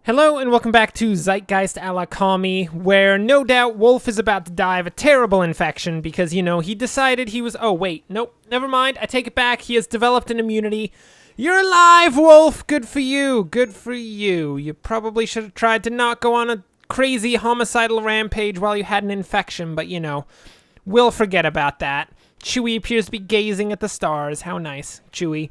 Hello and welcome back to Zeitgeist a la Kami, where no doubt Wolf is about to die of a terrible infection because, he decided he was... Oh, wait, nope, never mind, I take it back, he has developed an immunity. You're alive, Wolf! Good for you, good for you. You probably should have tried to not go on a crazy homicidal rampage while you had an infection, but, we'll forget about that. Chewie appears to be gazing at the stars. How nice, Chewie.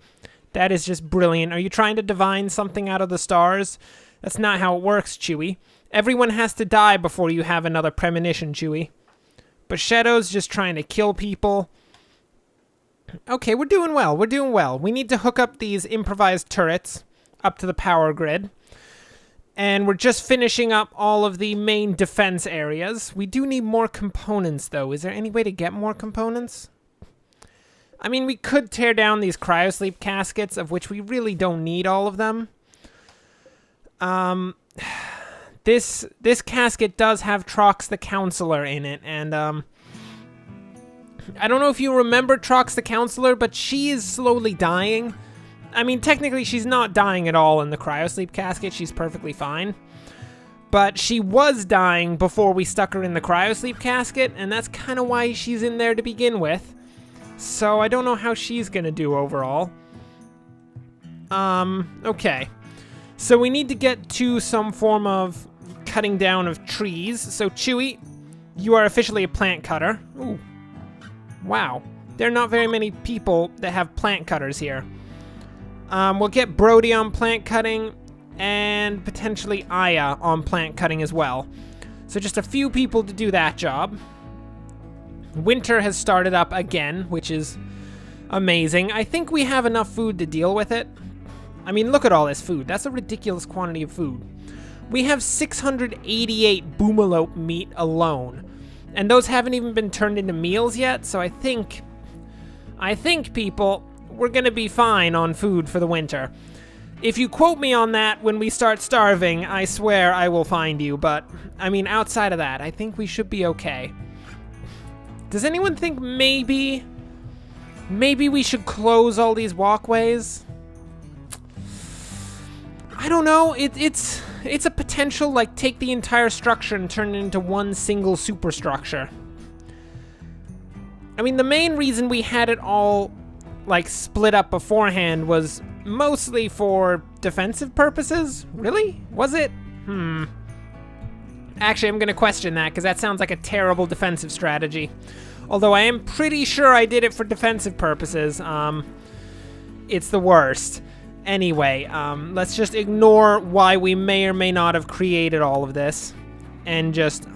That is just brilliant. Are you trying to divine something out of the stars? That's not how it works, Chewie. Everyone has to die before you have another premonition, Chewie. But Shadow's just trying to kill people. Okay, we're doing well, we're doing well. We need to hook up these improvised turrets up to the power grid. And we're just finishing up all of the main defense areas. We do need more components, though. Is there any way to get more components? I mean, we could tear down these cryosleep caskets, of which we really don't need all of them. This casket does have Trox the Counselor in it, and, I don't know if you remember Trox the Counselor, but she is slowly dying. I mean, technically, she's not dying at all in the cryosleep casket. She's perfectly fine. But she was dying before we stuck her in the cryosleep casket, and that's kind of why she's in there to begin with. So I don't know how she's gonna do overall. Okay. So we need to get to some form of cutting down of trees. So Chewie, you are officially a plant cutter. Ooh. Wow. There are not very many people that have plant cutters here. We'll get Brody on plant cutting and potentially Aya on plant cutting as well. So just a few people to do that job. Winter has started up again, which is amazing. I think we have enough food to deal with it. I mean, look at all this food. That's a ridiculous quantity of food. We have 688 boomalope meat alone. And those haven't even been turned into meals yet, so I think, people, we're gonna be fine on food for the winter. If you quote me on that when we start starving, I swear I will find you, but, I mean, outside of that, I think we should be okay. Does anyone think maybe we should close all these walkways? I don't know, it's a potential, like, take the entire structure and turn it into one single superstructure. I mean, the main reason we had it all, like, split up beforehand was mostly for defensive purposes? Really? Was it? Actually, I'm gonna question that, because that sounds like a terrible defensive strategy. Although I am pretty sure I did it for defensive purposes. It's the worst. Anyway, let's just ignore why we may or may not have created all of this. And just,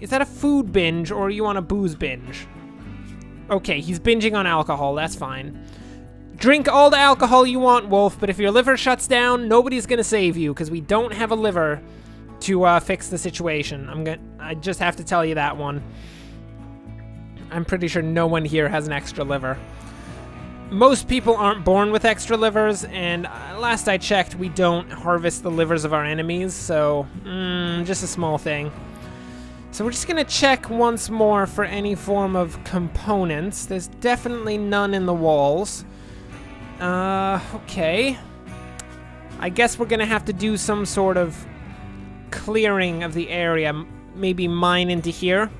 is that a food binge or are you on a booze binge? Okay, he's binging on alcohol, that's fine. Drink all the alcohol you want, Wolf, but if your liver shuts down, nobody's gonna save you, because we don't have a liver to fix the situation. I just have to tell you that one. I'm pretty sure no one here has an extra liver. Most people aren't born with extra livers, and last I checked, we don't harvest the livers of our enemies, so, just a small thing. So we're just gonna check once more for any form of components. There's definitely none in the walls. Okay. I guess we're gonna have to do some sort of clearing of the area, maybe mine into here.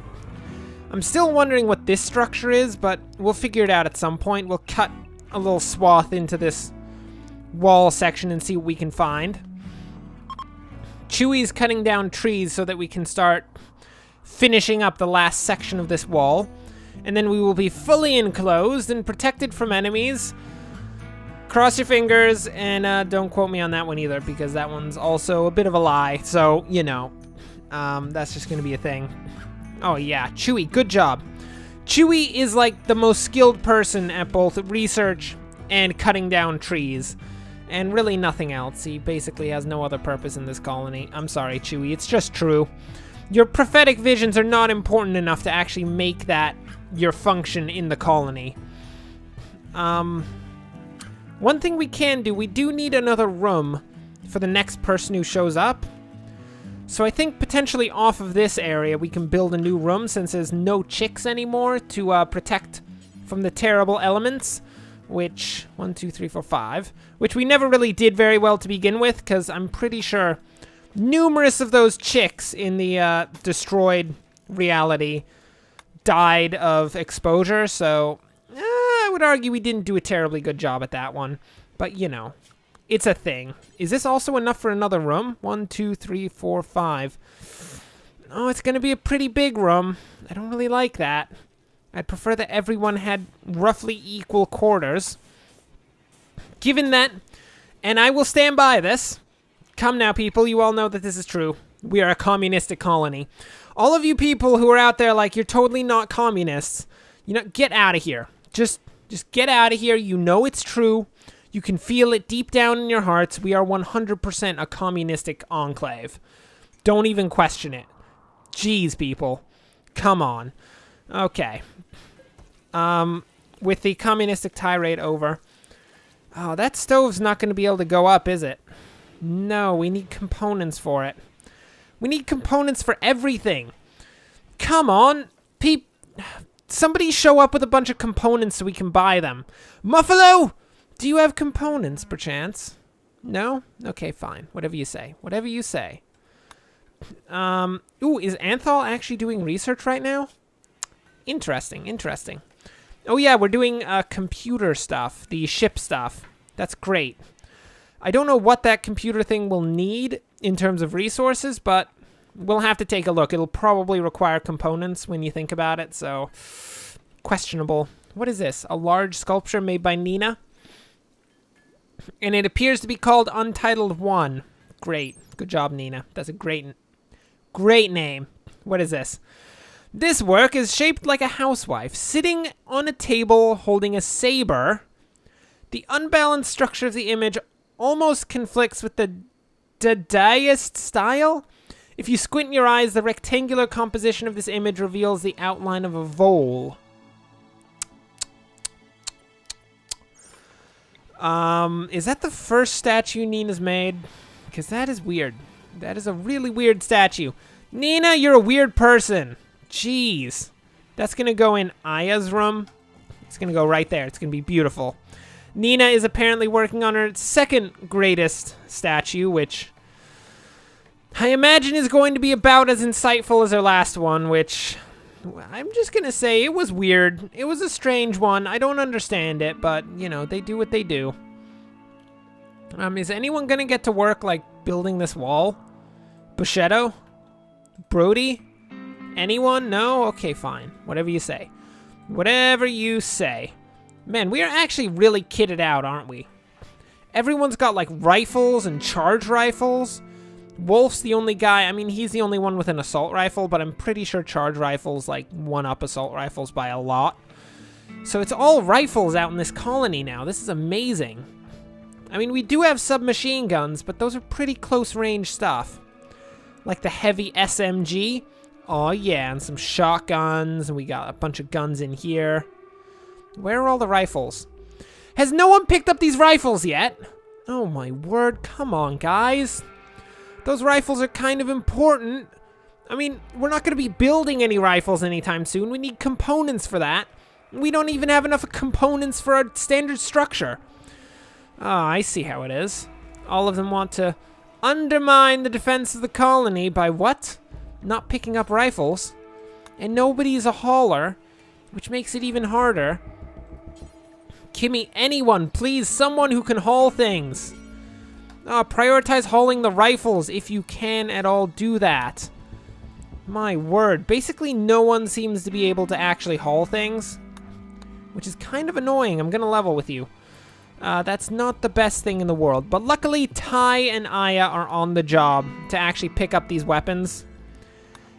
I'm still wondering what this structure is, but we'll figure it out at some point. We'll cut a little swath into this wall section and see what we can find. Chewie's cutting down trees so that we can start finishing up the last section of this wall. And then we will be fully enclosed and protected from enemies. Cross your fingers, and don't quote me on that one either, because that one's also a bit of a lie. So, that's just gonna be a thing. Oh yeah, Chewie, good job. Chewie is like the most skilled person at both research and cutting down trees. And really nothing else. He basically has no other purpose in this colony. I'm sorry, Chewie, it's just true. Your prophetic visions are not important enough to actually make that your function in the colony. One thing we can do, we do need another room for the next person who shows up. So I think potentially off of this area we can build a new room since there's no chicks anymore to protect from the terrible elements. Which, 1, 2, 3, 4, 5, which we never really did very well to begin with, because I'm pretty sure numerous of those chicks in the destroyed reality died of exposure, so I would argue we didn't do a terribly good job at that one. But, you know, it's a thing. Is this also enough for another room? 1, 2, 3, 4, 5. Oh, it's going to be a pretty big room. I don't really like that. I'd prefer that everyone had roughly equal quarters. Given that, and I will stand by this. Come now, people. You all know that this is true. We are a communistic colony. All of you people who are out there like, you're totally not communists, you know, get out of here. Just get out of here. You know it's true. You can feel it deep down in your hearts. We are 100% a communistic enclave. Don't even question it. Jeez, people. Come on. Okay. With the communistic tirade over. Oh, that stove's not going to be able to go up, is it? No, we need components for it. We need components for everything. Come on. Somebody show up with a bunch of components so we can buy them. Muffalo! Do you have components, perchance? No? Okay, fine. Whatever you say. Whatever you say. Ooh, is Anthol actually doing research right now? Interesting, interesting. Oh yeah, we're doing computer stuff. The ship stuff. That's great. I don't know what that computer thing will need in terms of resources, but we'll have to take a look. It'll probably require components when you think about it, so questionable. What is this? A large sculpture made by Nina? And it appears to be called Untitled 1. Great. Good job, Nina. That's a great name. What is this? This work is shaped like a housewife, sitting on a table holding a saber. The unbalanced structure of the image almost conflicts with the Dadaist style. If you squint your eyes, the rectangular composition of this image reveals the outline of a vole. Is that the first statue Nina's made? Because that is weird. That is a really weird statue. Nina, you're a weird person. Jeez. That's going to go in Aya's room. It's going to go right there. It's going to be beautiful. Nina is apparently working on her second greatest statue, which I imagine is going to be about as insightful as her last one, which I'm just going to say it was weird. It was a strange one. I don't understand it, but, you know, they do what they do. Is anyone going to get to work, like, building this wall? Bushetto? Brody? Anyone? No? Okay, fine. Whatever you say. Whatever you say. Man, we are actually really kitted out, aren't we? Everyone's got, like, rifles and charge rifles. Wolf's the only guy, I mean, he's the only one with an assault rifle, but I'm pretty sure charge rifles, like, one-up assault rifles by a lot. So it's all rifles out in this colony now. This is amazing. I mean, we do have submachine guns, but those are pretty close-range stuff. Like the heavy SMG. Oh, yeah, and some shotguns, and we got a bunch of guns in here. Where are all the rifles? Has no one picked up these rifles yet? Oh, my word. Come on, guys. Those rifles are kind of important. I mean, we're not going to be building any rifles anytime soon. We need components for that. We don't even have enough components for our standard structure. Oh, I see how it is. All of them want to undermine the defense of the colony by what? Not picking up rifles. And nobody's a hauler, which makes it even harder. Give me anyone, please. Someone who can haul things. Prioritize hauling the rifles if you can at all do that. My word. Basically, no one seems to be able to actually haul things, which is kind of annoying. I'm going to level with you. That's not the best thing in the world. But luckily, Ty and Aya are on the job to actually pick up these weapons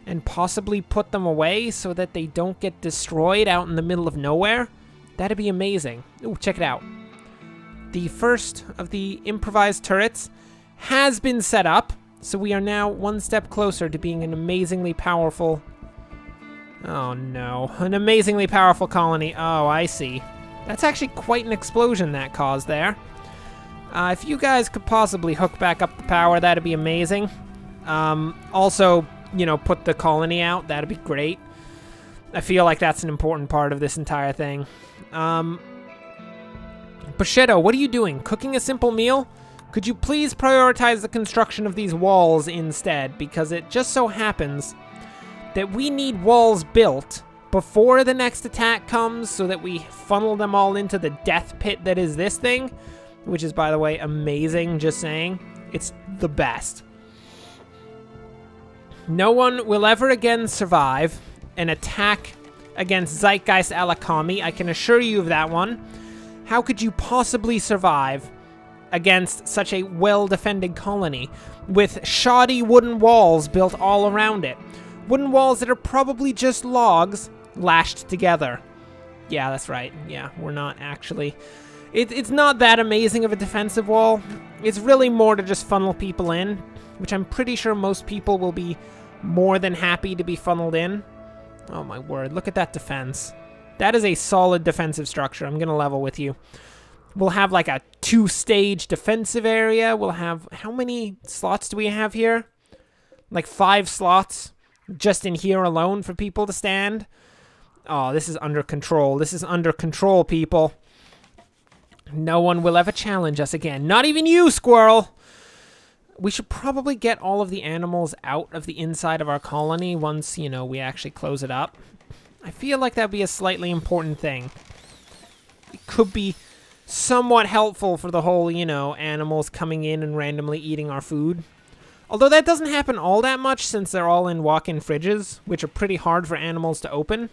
and possibly put them away so that they don't get destroyed out in the middle of nowhere. That'd be amazing. Ooh, check it out. The first of the improvised turrets has been set up, so we are now one step closer to being an amazingly powerful... Oh no, an amazingly powerful colony. Oh, I see. That's actually quite an explosion that caused there. If you guys could possibly hook back up the power, that'd be amazing. Also, you know, put the colony out, that'd be great. I feel like that's an important part of this entire thing. Bushetto, what are you doing? Cooking a simple meal? Could you please prioritize the construction of these walls instead? Because it just so happens that we need walls built before the next attack comes so that we funnel them all into the death pit that is this thing, which is, by the way, amazing, just saying. It's the best. No one will ever again survive an attack against Zeitgeist Alakami. I can assure you of that one. How could you possibly survive against such a well-defended colony with shoddy wooden walls built all around it? Wooden walls that are probably just logs lashed together. Yeah, that's right. Yeah, we're not actually... It's not that amazing of a defensive wall. It's really more to just funnel people in, which I'm pretty sure most people will be more than happy to be funneled in. Oh my word, look at that defense. That is a solid defensive structure. I'm going to level with you. We'll have like a 2-stage defensive area. We'll have... How many slots do we have here? Like 5 slots just in here alone for people to stand. Oh, this is under control. This is under control, people. No one will ever challenge us again. Not even you, squirrel! We should probably get all of the animals out of the inside of our colony once, you know, we actually close it up. I feel like that would be a slightly important thing. It could be somewhat helpful for the whole, you know, animals coming in and randomly eating our food. Although that doesn't happen all that much since they're all in walk-in fridges, which are pretty hard for animals to open.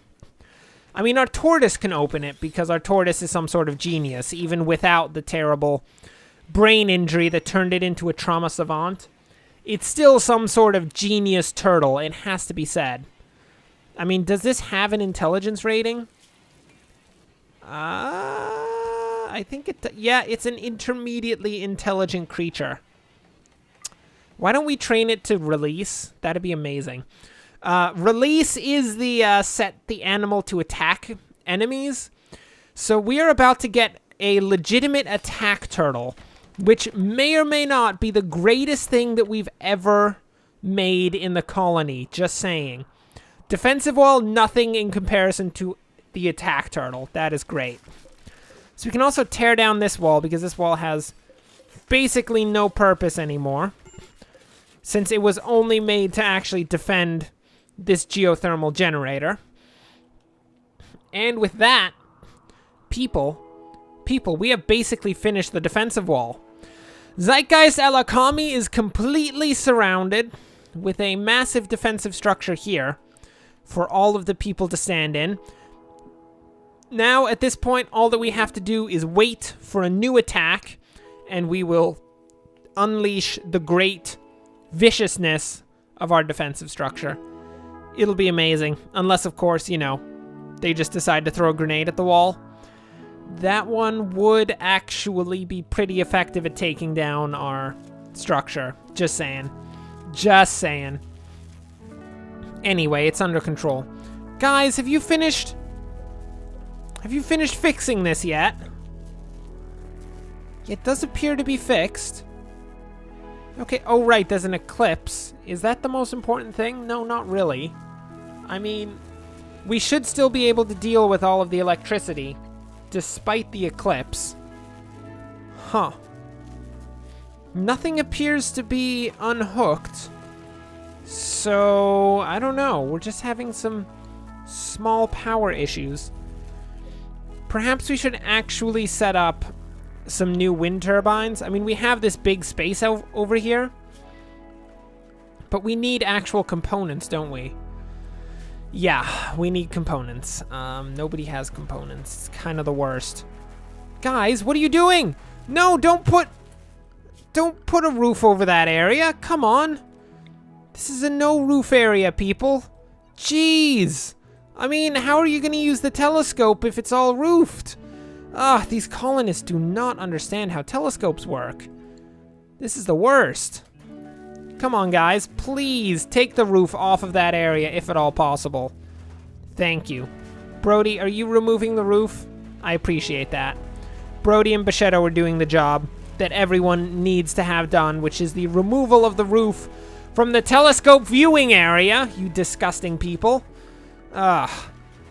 I mean, our tortoise can open it because our tortoise is some sort of genius, even without the terrible brain injury that turned it into a trauma savant. It's still some sort of genius turtle, it has to be said. I mean, does this have an intelligence rating? I think it... Yeah, it's an intermediately intelligent creature. Why don't we train it to release? That'd be amazing. Release is the set the animal to attack enemies. So we are about to get a legitimate attack turtle, which may or may not be the greatest thing that we've ever made in the colony. Just saying. Defensive wall, nothing in comparison to the attack turtle. That is great. So we can also tear down this wall because this wall has basically no purpose anymore, since it was only made to actually defend this geothermal generator. And with that, people, we have basically finished the defensive wall. Zeitgeist Alakami is completely surrounded with a massive defensive structure here for all of the people to stand in. Now, at this point, all that we have to do is wait for a new attack, and we will unleash the great viciousness of our defensive structure. It'll be amazing. Unless, of course, you know, they just decide to throw a grenade at the wall. That one would actually be pretty effective at taking down our structure. Just saying. Just saying. Anyway, it's under control. Guys, have you finished fixing this yet? It does appear to be fixed. Okay, oh right, there's an eclipse. Is that the most important thing? No, not really. I mean, we should still be able to deal with all of the electricity, despite the eclipse. Huh. Nothing appears to be unhooked. So, I don't know. We're just having some small power issues. Perhaps we should actually set up some new wind turbines. I mean, we have this big space over here, but we need actual components, don't we? Yeah, we need components. Nobody has components. It's kind of the worst. Guys, what are you doing? No, don't put a roof over that area. Come on. This is a no roof area, people. Jeez. I mean, how are you going to use the telescope if it's all roofed? These colonists do not understand how telescopes work. This is the worst. Come on, guys. Please take the roof off of that area if at all possible. Thank you. Brody, are you removing the roof? I appreciate that. Brody and Bachetto are doing the job that everyone needs to have done, which is the removal of the roof from the telescope viewing area, you disgusting people.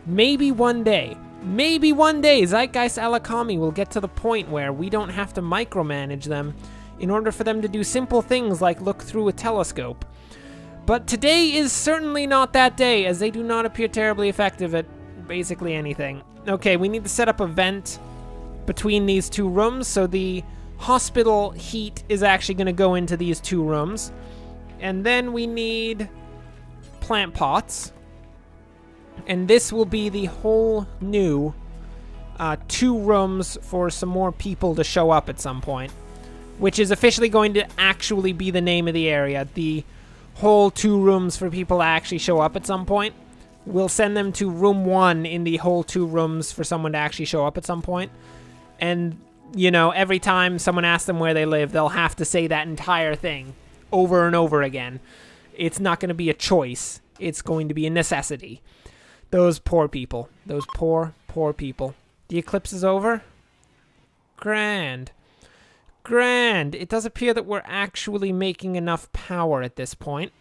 Maybe one day Zeitgeist Alakami will get to the point where we don't have to micromanage them in order for them to do simple things like look through a telescope. But today is certainly not that day, as they do not appear terribly effective at basically anything. Okay, we need to set up a vent between these two rooms, so the hospital heat is actually going to go into these two rooms. And then we need plant pots. And this will be the whole new 2 rooms for some more people to show up at some point, which is officially going to actually be the name of the area. The whole 2 rooms for people to actually show up at some point. We'll send them to room 1 in the whole 2 rooms for someone to actually show up at some point. And, you know, every time someone asks them where they live, they'll have to say that entire thing over and over again. It's not going to be a choice. It's going to be a necessity. Those poor people. Those poor, poor people. The eclipse is over? Grand. Grand. It does appear that we're actually making enough power at this point,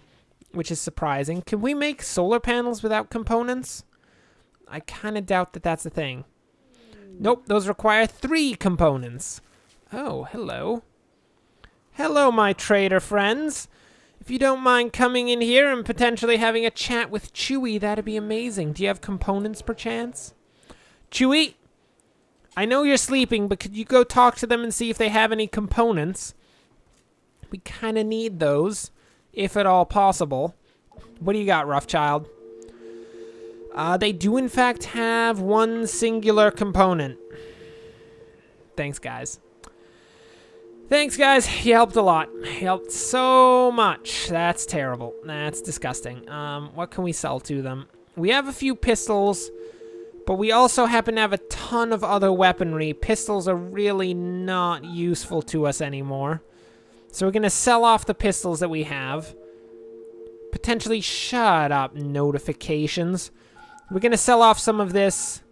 which is surprising. Can we make solar panels without components? I kind of doubt that that's a thing. Nope, those require 3 components. Oh, hello. Hello, my trader friends. If you don't mind coming in here and potentially having a chat with Chewy, that'd be amazing. Do you have components, perchance? Chewy, I know you're sleeping, but could you go talk to them and see if they have any components? We kind of need those, if at all possible. What do you got, Roughchild? They do, in fact, have 1 singular component. Thanks, guys. Thanks, guys. You helped a lot. You helped so much. That's terrible. That's disgusting. What can we sell to them? We have a few pistols, but we also happen to have a ton of other weaponry. Pistols are really not useful to us anymore. So we're going to sell off the pistols that we have. Potentially shut up, notifications. We're going to sell off some of this.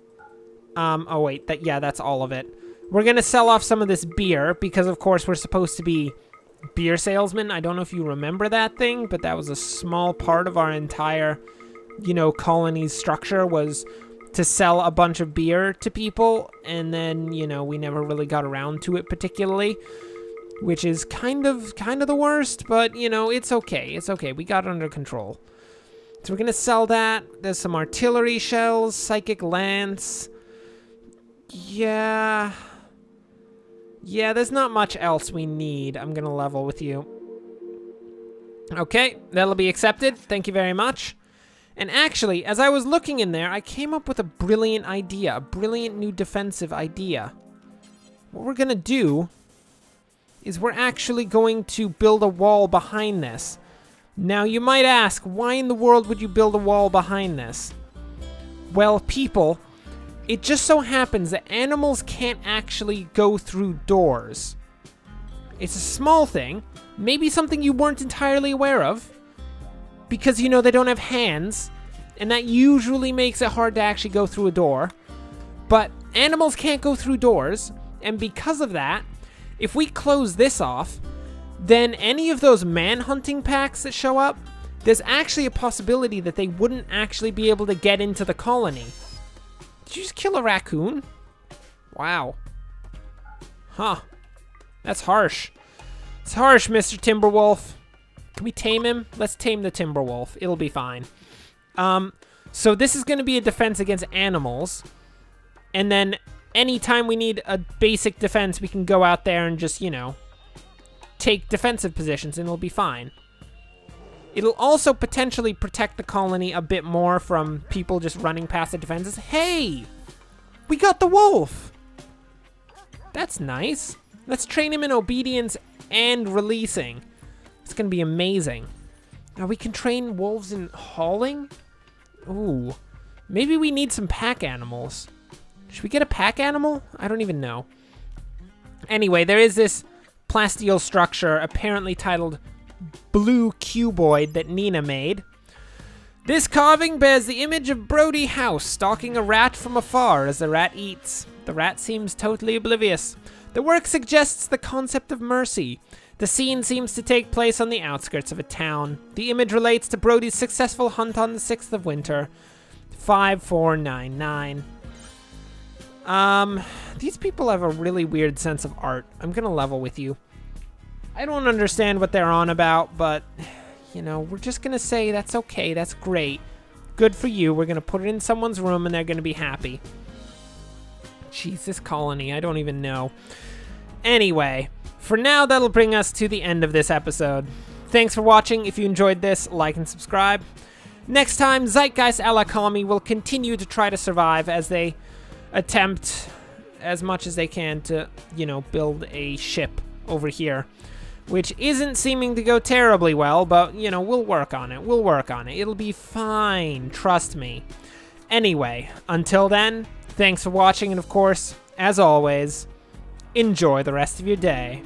Oh, wait. That's all of it. We're going to sell off some of this beer because, of course, we're supposed to be beer salesmen. I don't know if you remember that thing, but that was a small part of our entire, colony's structure was to sell a bunch of beer to people. And then, we never really got around to it particularly, which is kind of the worst, but, it's okay. It's okay. We got it under control. So we're going to sell that. There's some artillery shells, psychic lance. Yeah, there's not much else we need. I'm going to level with you. Okay, that'll be accepted. Thank you very much. And actually, as I was looking in there, I came up with a brilliant idea, a brilliant new defensive idea. What we're going to do is we're actually going to build a wall behind this. Now, you might ask, why in the world would you build a wall behind this? Well, people, it just so happens that animals can't actually go through doors. It's a small thing, maybe something you weren't entirely aware of, because, they don't have hands, and that usually makes it hard to actually go through a door. But animals can't go through doors, and because of that, if we close this off, then any of those man-hunting packs that show up, there's actually a possibility that they wouldn't actually be able to get into the colony. Did you just kill a raccoon? Wow. Huh. That's harsh. It's harsh, Mr. Timberwolf. Can we tame him? Let's tame the Timberwolf. It'll be fine. So this is going to be a defense against animals. And then anytime we need a basic defense, we can go out there and just, take defensive positions and it'll be fine. It'll also potentially protect the colony a bit more from people just running past the defenses. Hey! We got the wolf! That's nice. Let's train him in obedience and releasing. It's gonna be amazing. Now we can train wolves in hauling? Ooh. Maybe we need some pack animals. Should we get a pack animal? I don't even know. Anyway, there is this plasteel structure apparently titled Blue Cuboid that Nina made. This carving bears the image of Brody House stalking a rat from afar as the rat eats. The rat seems totally oblivious. The work suggests the concept of mercy. The scene seems to take place on the outskirts of a town. The image relates to Brody's successful hunt on the 6th of winter, 5499. These people have a really weird sense of art. I'm gonna level with you. I don't understand what they're on about, but, you know, we're just gonna say that's okay, that's great. Good for you. We're gonna put it in someone's room and they're gonna be happy. Jeez, this colony, I don't even know. Anyway, for now, that'll bring us to the end of this episode. Thanks for watching. If you enjoyed this, like and subscribe. Next time, Zeitgeist a la Kami will continue to try to survive as they attempt as much as they can to, you know, build a ship over here, which isn't seeming to go terribly well, but, you know, we'll work on it. We'll work on it. It'll be fine. Trust me. Anyway, until then, thanks for watching, and of course, as always, enjoy the rest of your day.